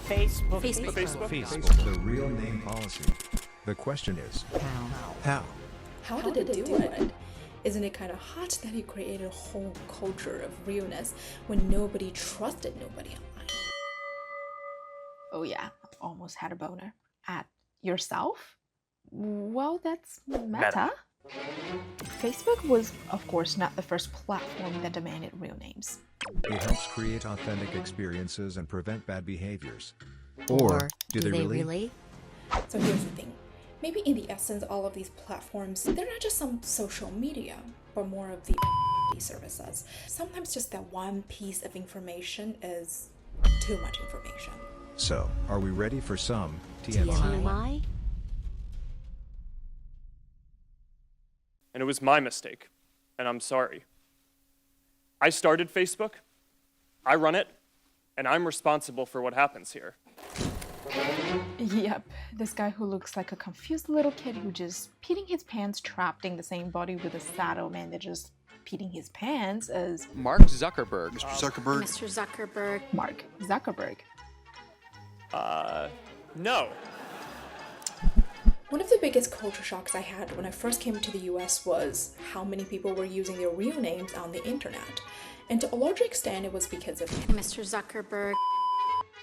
Facebook, the real name policy. The question is, how? How did it do it? Isn't it kind of hot that he created a whole culture of realness when nobody trusted nobody online? Oh yeah, almost had a boner. At yourself? Well, that's meta. Facebook was, of course, not the first platform that demanded real names. It helps create authentic experiences and prevent bad behaviors. Or do they really? So here's the thing. Maybe in the essence, all of these platforms, they're not just some social media, but more of the services. Sometimes just that one piece of information is too much information. So, are we ready for some TMI? And it was my mistake, and I'm sorry. I started Facebook, I run it, and I'm responsible for what happens here. Yep, this guy who looks like a confused little kid who just peeing his pants trapped in the same body with a saddle man that just peeing his pants is Mark Zuckerberg. Mr. Zuckerberg. Mark Zuckerberg. No. One of the biggest culture shocks I had when I first came to the US was how many people were using their real names on the internet. And to a large extent, it was because of Mr. Zuckerberg.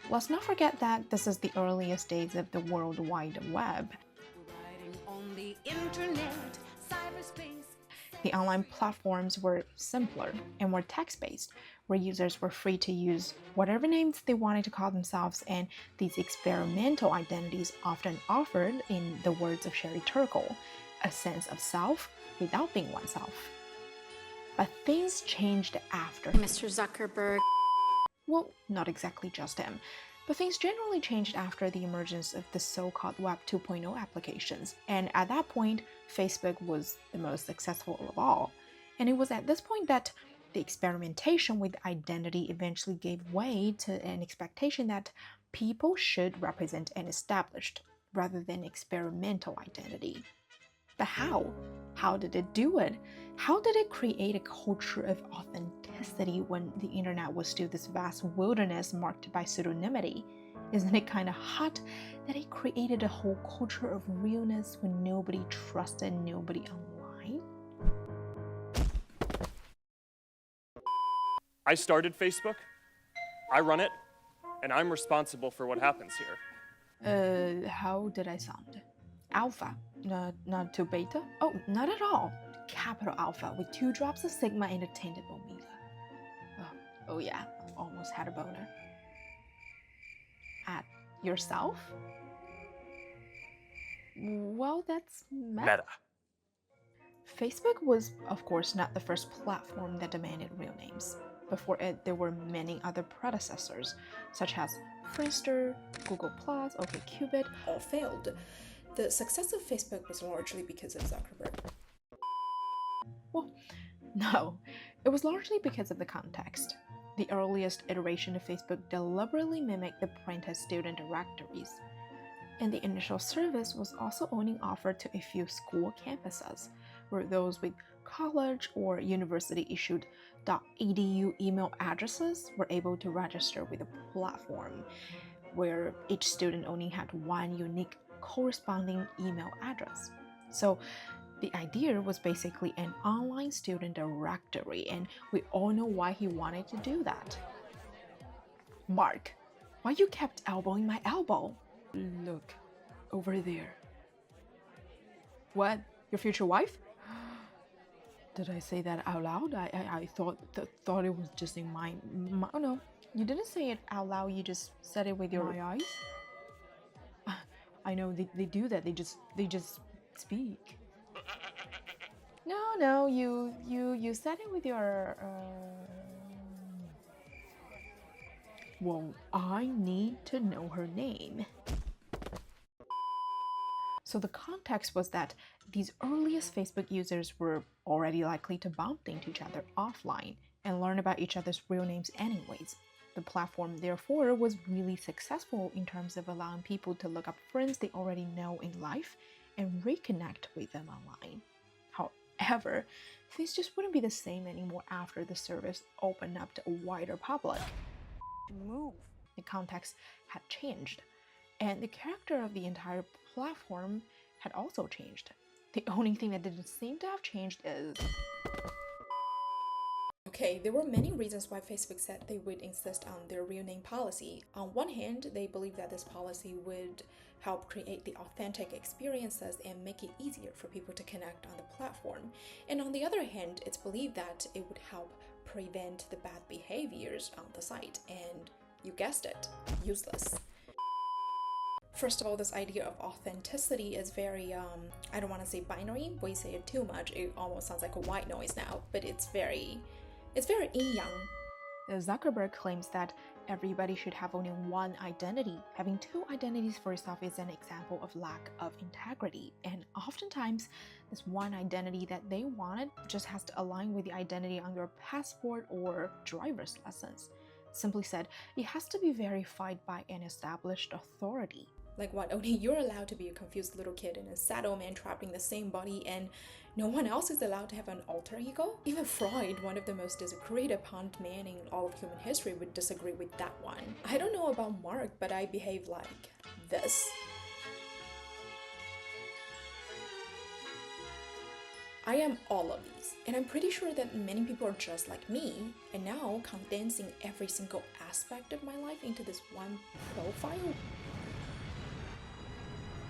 Let's not forget that this is the earliest days of the World Wide Web. On the internet, cyberspace. The online platforms were simpler and more text-based, where users were free to use whatever names they wanted to call themselves, and these experimental identities often offered, in the words of Sherry Turkle, a sense of self without being oneself. But things changed after. Mr. Zuckerberg. Well, not exactly just him, but things generally changed after the emergence of the so-called Web 2.0 applications, and at that point, Facebook was the most successful of all. And it was at this point that the experimentation with identity eventually gave way to an expectation that people should represent an established rather than experimental identity. But how? How did it do it? How did it create a culture of authenticity when the internet was still this vast wilderness marked by pseudonymity? Isn't it kind of hot that it created a whole culture of realness when nobody trusted nobody online? I started Facebook, I run it, and I'm responsible for what happens here. How did I sound? Alpha, not to beta? Oh, not at all. Capital Alpha with 2 drops of sigma and a tainted omega. Oh yeah, almost had a boner. At yourself? Well, that's meta. Facebook was, of course, not the first platform that demanded real names. Before it, there were many other predecessors, such as Friendster, Google+, OkCupid, all failed. The success of Facebook was largely because of Zuckerberg. Well, no, it was largely because of the context. The earliest iteration of Facebook deliberately mimicked the printed student directories, and the initial service was also only offered to a few school campuses, where those with college or university-issued .edu email addresses were able to register with the platform, where each student only had one unique corresponding email address. So the idea was basically an online student directory, and we all know why he wanted to do that. Mark, why you kept elbowing my elbow? Look, over there. What? Your future wife? Did I say that out loud? I thought it was just in my oh no, you didn't say it out loud, you just said it with your eyes? I know they do that, they just speak. No, you said it with your Well, I need to know her name. So the context was that these earliest Facebook users were already likely to bump into each other offline and learn about each other's real names anyways. The platform, therefore, was really successful in terms of allowing people to look up friends they already know in life and reconnect with them online. However, things just wouldn't be the same anymore after the service opened up to a wider public. Move. The context had changed, and the character of the entire platform had also changed. The only thing that didn't seem to have changed is... Okay, there were many reasons why Facebook said they would insist on their real name policy. On one hand, they believed that this policy would help create the authentic experiences and make it easier for people to connect on the platform. And on the other hand, it's believed that it would help prevent the bad behaviors on the site. And you guessed it, useless. First of all, this idea of authenticity is very, I don't want to say binary. We say it too much, it almost sounds like a white noise now, but it's very yin-yang. Zuckerberg claims that everybody should have only one identity. Having two identities for yourself is an example of lack of integrity. And oftentimes, this one identity that they wanted just has to align with the identity on your passport or driver's license. Simply said, it has to be verified by an established authority. Like what, only you're allowed to be a confused little kid and a sad old man trapped in the same body, and no one else is allowed to have an alter ego? Even Freud, one of the most disagreed upon men in all of human history, would disagree with that one. I don't know about Mark, but I behave like this. I am all of these, and I'm pretty sure that many people are just like me, and now condensing every single aspect of my life into this one profile.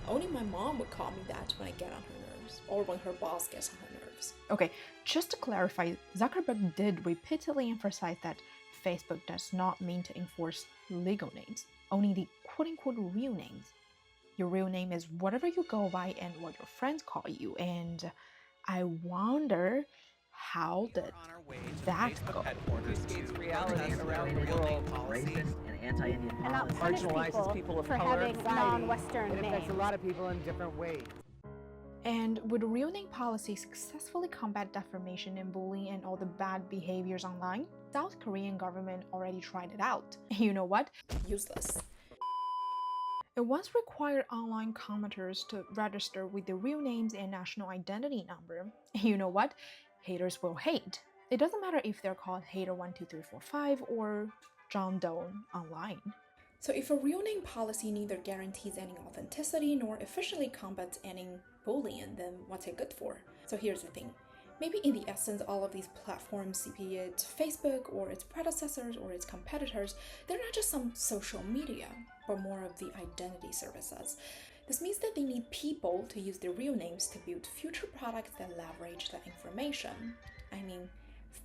Only my mom would call me that when I get on her nerves, or when her boss gets on her nerves. Okay, just to clarify, Zuckerberg did repeatedly emphasize that Facebook does not mean to enforce legal names, only the quote-unquote real names. Your real name is whatever you go by and what your friends call you, and I wonder, how did that go? Reality around the world, racist and anti-Indian and not policy. punish people for having non-Western It affects a names. lot of people in different ways. And would real name policy successfully combat defamation and bullying and all the bad behaviors online? South Korean government already tried it out. You know what? Useless. It once required online commenters to register with their real names and national identity number. You know what? Haters will hate. It doesn't matter if they're called Hater12345 or John Doe online. So if a real name policy neither guarantees any authenticity nor efficiently combats any bullying, then what's it good for? So here's the thing. Maybe in the essence, all of these platforms, be it Facebook or its predecessors or its competitors, they're not just some social media, but more of the identity services. This means that they need people to use their real names to build future products that leverage that information. I mean,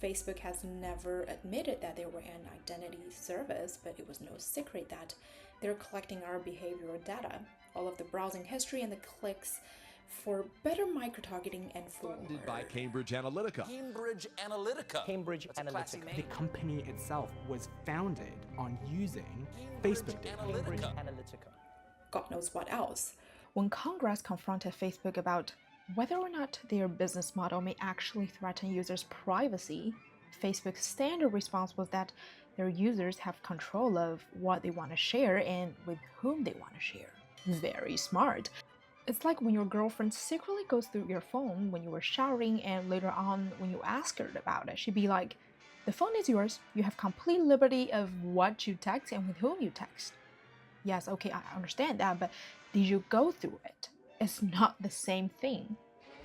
Facebook has never admitted that they were an identity service, but it was no secret that they're collecting our behavioral data, all of the browsing history and the clicks, for better micro-targeting and for... Funded by Cambridge Analytica. Cambridge Analytica. Cambridge Analytica. The company itself was founded on using Facebook data. Cambridge Analytica. God knows what else. When Congress confronted Facebook about whether or not their business model may actually threaten users' privacy, Facebook's standard response was that their users have control of what they want to share and with whom they want to share. Very smart. It's like when your girlfriend secretly goes through your phone when you were showering, and later on when you ask her about it, she'd be like, "The phone is yours, you have complete liberty of what you text and with whom you text." Yes, okay, I understand that, but did you go through it? It's not the same thing.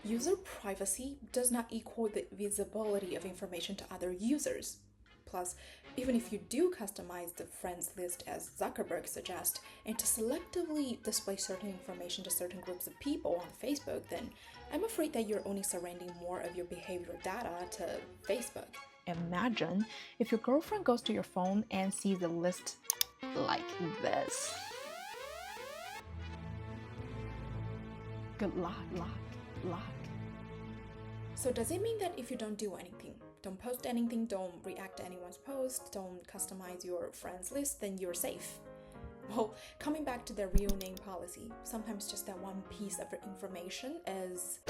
User privacy does not equal the visibility of information to other users. Plus, even if you do customize the friends list as Zuckerberg suggests, and to selectively display certain information to certain groups of people on Facebook, then I'm afraid that you're only surrendering more of your behavioral data to Facebook. Imagine if your girlfriend goes to your phone and sees a list like this. Good luck. So does it mean that if you don't do anything, don't post anything, don't react to anyone's post, don't customize your friends list, then you're safe? Well, coming back to the real name policy, sometimes just that one piece of information is...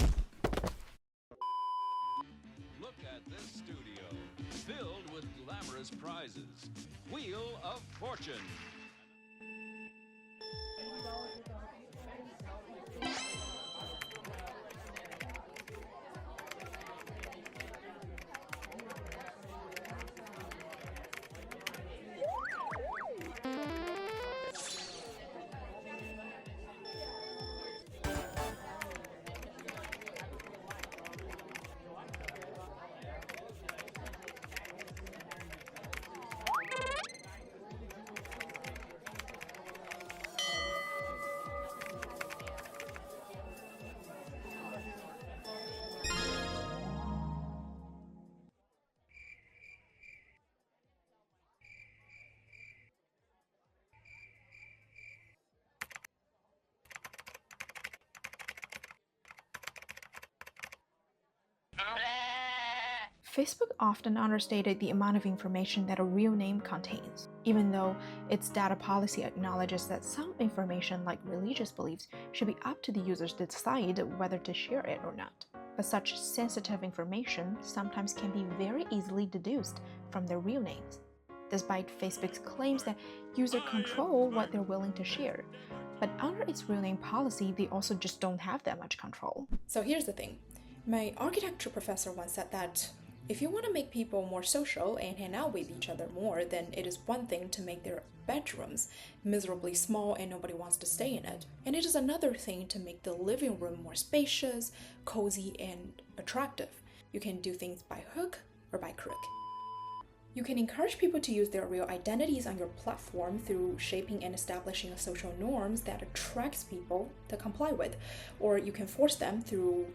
Look at this studio, filled with glamorous prizes. Wheel of Fortune. Facebook often understated the amount of information that a real name contains, even though its data policy acknowledges that some information, like religious beliefs, should be up to the users to decide whether to share it or not. But such sensitive information sometimes can be very easily deduced from their real names, despite Facebook's claims that users control what they're willing to share. But under its real name policy, they also just don't have that much control. So here's the thing. My architecture professor once said that if you want to make people more social and hang out with each other more, then it is one thing to make their bedrooms miserably small and nobody wants to stay in it. And it is another thing to make the living room more spacious, cozy, and attractive. You can do things by hook or by crook. You can encourage people to use their real identities on your platform through shaping and establishing social norms that attracts people to comply with, or you can force them through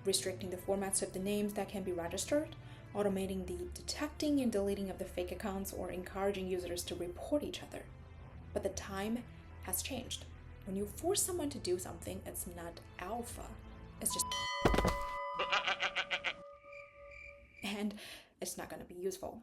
restricting the formats of the names that can be registered, automating the detecting and deleting of the fake accounts, or encouraging users to report each other. But the time has changed. When you force someone to do something, it's not alpha, it's just and it's not going to be useful.